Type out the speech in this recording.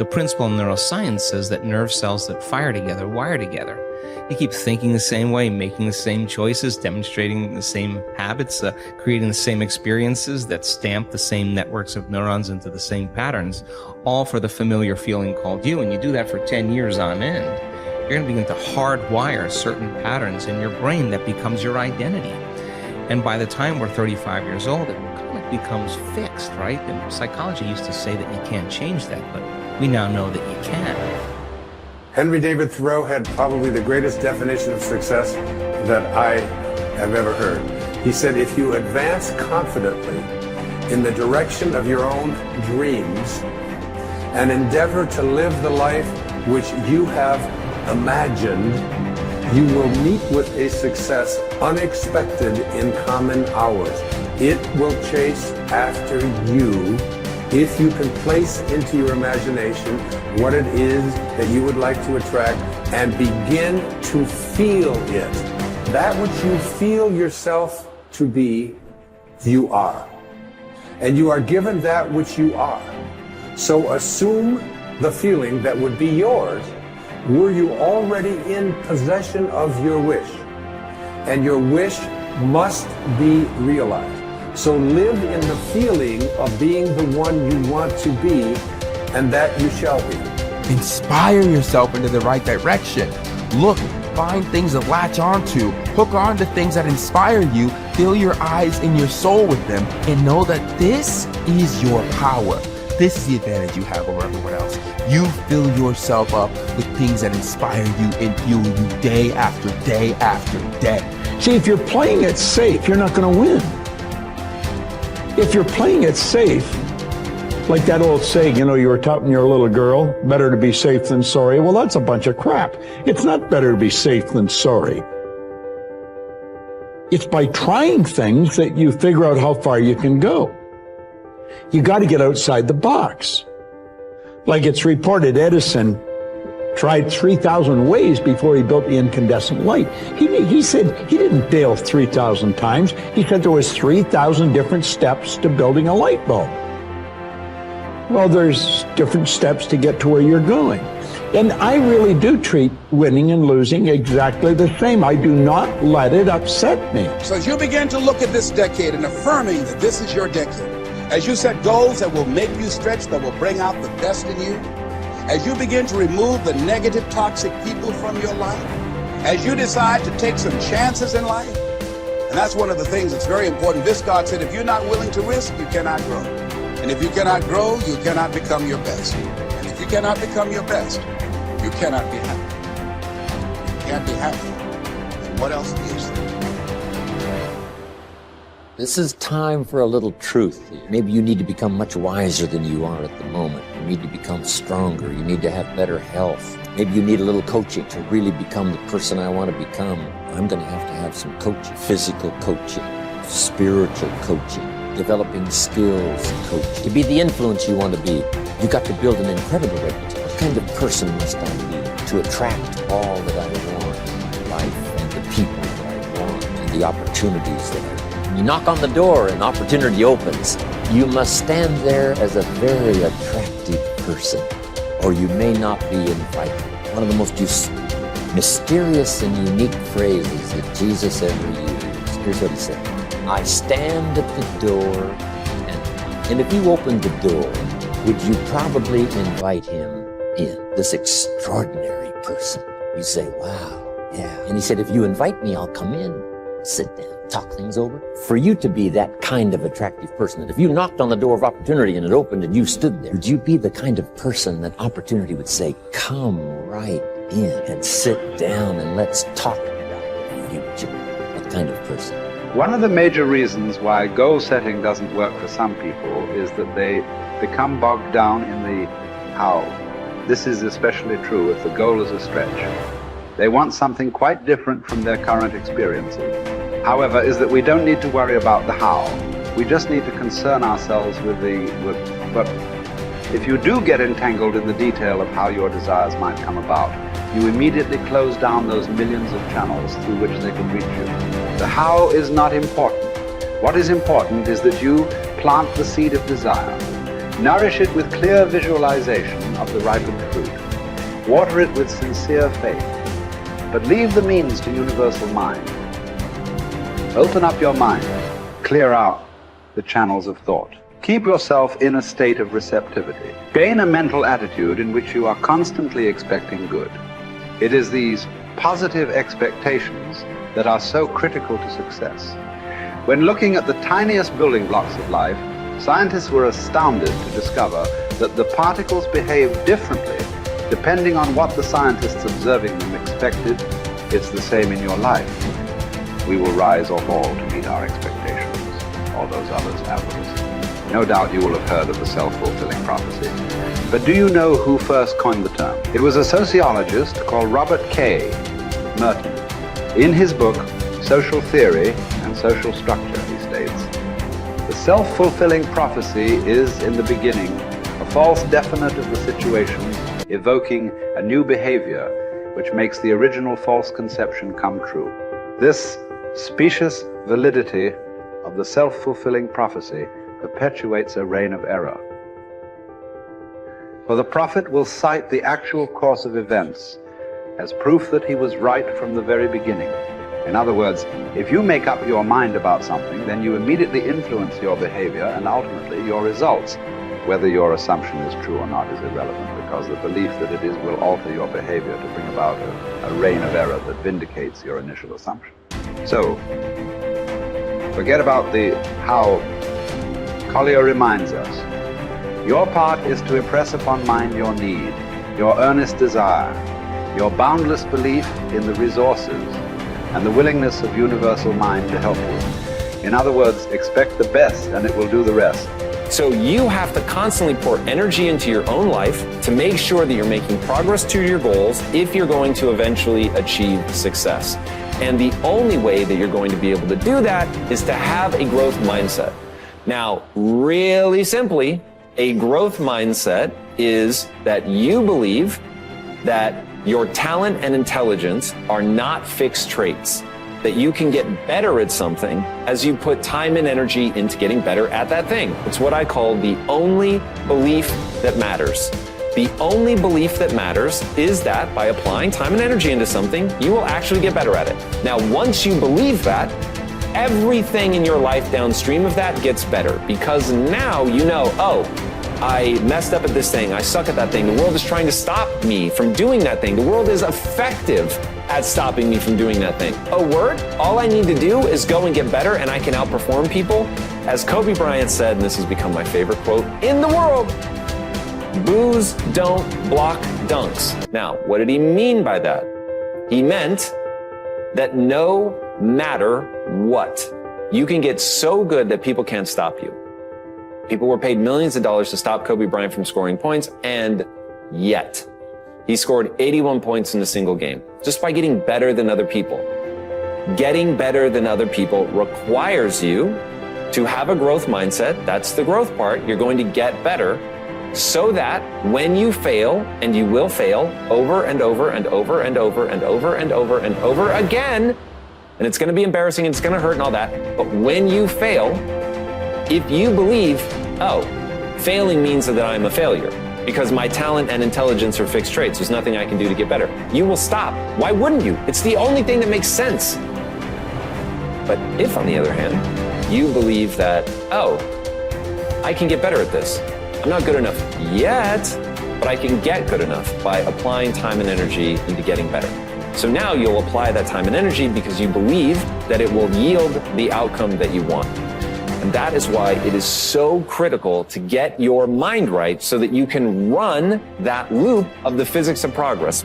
The principle in neuroscience says that nerve cells that fire together wire together. You keep thinking the same way, making the same choices, demonstrating the same habits, creating the same experiences that stamp the same networks of neurons into the same patterns, all for the familiar feeling called you. And you do that for 10 years on end. You're going to begin to hardwire certain patterns in your brain that becomes your identity. And by the time we're 35 years old, it kind of becomes fixed, right? And psychology used to say that you can't change that, but we now know that you can. Henry David Thoreau had probably the greatest definition of success that I have ever heard. He said, if you advance confidently in the direction of your own dreams and endeavor to live the life which you have imagined, you will meet with a success unexpected in common hours. It will chase after you if you can place into your imagination what it is that you would like to attract and begin to feel it. That which you feel yourself to be, you are. And you are given that which you are. So assume the feeling that would be yours were you already in possession of your wish. And your wish must be realized. So live in the feeling of being the one you want to be, and that you shall be. Inspire yourself into the right direction. Look, find things to latch onto, hook on to things that inspire you, fill your eyes and your soul with them, and know that this is your power. This is the advantage you have over everyone else. You fill yourself up with things that inspire you and fuel you day after day after day. See, if you're playing it safe, you're not going to win. If you're playing it safe, like that old saying, you know, you were taught when you're a little girl, better to be safe than sorry. Well, that's a bunch of crap. It's not better to be safe than sorry. It's by trying things that you figure out how far you can go. You got to get outside the box. Like it's reported, Edison tried 3,000 ways before he built the incandescent light. He said he didn't fail 3,000 times. He said there was 3,000 different steps to building a light bulb. Well, there's different steps to get to where you're going. And I really do treat winning and losing exactly the same. I do not let it upset me. So as you begin to look at this decade and affirming that this is your decade, as you set goals that will make you stretch, that will bring out the best in you, as you begin to remove the negative, toxic people from your life, as you decide to take some chances in life, and that's one of the things that's very important. This God said, if you're not willing to risk, you cannot grow. And if you cannot grow, you cannot become your best. And if you cannot become your best, you cannot be happy. You can't be happy. And what else is there? This is time for a little truth. Maybe you need to become much wiser than you are at the moment. You need to become stronger. You need to have better health. Maybe you need a little coaching to really become the person I want to become. I'm going to have some coaching. Physical coaching, spiritual coaching, developing skills coaching. To be the influence you want to be, you've got to build an incredible reputation. What kind of person must I be to attract all that I want in life and the people that I want and the opportunities that I want? You knock on the door and opportunity opens. You must stand there as a very attractive person, or you may not be invited. One of the most mysterious and unique phrases that Jesus ever used. Here's what he said. I stand at the door, and if you opened the door, would you probably invite him in? This extraordinary person. You say, wow, yeah. And he said, if you invite me, I'll come in, sit down, talk things over. For you to be that kind of attractive person, that if you knocked on the door of opportunity and it opened and you stood there, would you be the kind of person that opportunity would say, come right in and sit down and let's talk about the future? What kind of person? One of the major reasons why goal setting doesn't work for some people is that they become bogged down in the how. This is especially true if the goal is a stretch. They want something quite different from their current experiences. However, is that we don't need to worry about the how. We just need to concern ourselves with but if you do get entangled in the detail of how your desires might come about, you immediately close down those millions of channels through which they can reach you. The how is not important. What is important is that you plant the seed of desire. Nourish it with clear visualization of the ripened fruit. Water it with sincere faith. But leave the means to universal mind. Open up your mind. Clear out the channels of thought. Keep yourself in a state of receptivity. Gain a mental attitude in which you are constantly expecting good. It is these positive expectations that are so critical to success. When looking at the tiniest building blocks of life, scientists were astounded to discover that the particles behave differently depending on what the scientists observing them expected. It's the same in your life. We will rise or fall to meet our expectations, or those others afterwards. No doubt you will have heard of the self-fulfilling prophecy. But do you know who first coined the term? It was a sociologist called Robert K. Merton. In his book, Social Theory and Social Structure, he states, the self-fulfilling prophecy is, in the beginning, a false definite of the situations, evoking a new behavior which makes the original false conception come true. This specious validity of the self-fulfilling prophecy perpetuates a reign of error. For the prophet will cite the actual course of events as proof that he was right from the very beginning. In other words, if you make up your mind about something, then you immediately influence your behavior and ultimately your results. Whether your assumption is true or not is irrelevant, because the belief that it is will alter your behavior to bring about a reign of error that vindicates your initial assumption. So, forget about the how. Collier reminds us, your part is to impress upon mind your need, your earnest desire, your boundless belief in the resources, and the willingness of universal mind to help you. In other words, expect the best and it will do the rest. So you have to constantly pour energy into your own life to make sure that you're making progress to your goals if you're going to eventually achieve success. And the only way that you're going to be able to do that is to have a growth mindset. Now, really simply, a growth mindset is that you believe that your talent and intelligence are not fixed traits, that you can get better at something as you put time and energy into getting better at that thing. It's what I call the only belief that matters. The only belief that matters is that by applying time and energy into something, you will actually get better at it. Now, once you believe that, everything in your life downstream of that gets better, because now you know, oh, I messed up at this thing, I suck at that thing, the world is trying to stop me from doing that thing, the world is effective at stopping me from doing that thing. Oh, word? All I need to do is go and get better and I can outperform people. As Kobe Bryant said, and this has become my favorite quote in the world, boos don't block dunks. Now, what did he mean by that? He meant that no matter what, you can get so good that people can't stop you. People were paid millions of dollars to stop Kobe Bryant from scoring points, and yet he scored 81 points in a single game just by getting better than other people. Getting better than other people requires you to have a growth mindset. That's the growth part. You're going to get better so that when you fail, and you will fail over and over and over and over and over and over and over again, and it's going to be embarrassing and it's going to hurt and all that, but when you fail, if you believe, oh, failing means that I'm a failure because my talent and intelligence are fixed traits, there's nothing I can do to get better, you will stop. Why wouldn't you? It's the only thing that makes sense. But if, on the other hand, you believe that, oh, I can get better at this. I'm not good enough yet, but I can get good enough by applying time and energy into getting better. So now you'll apply that time and energy because you believe that it will yield the outcome that you want. And that is why it is so critical to get your mind right so that you can run that loop of the physics of progress.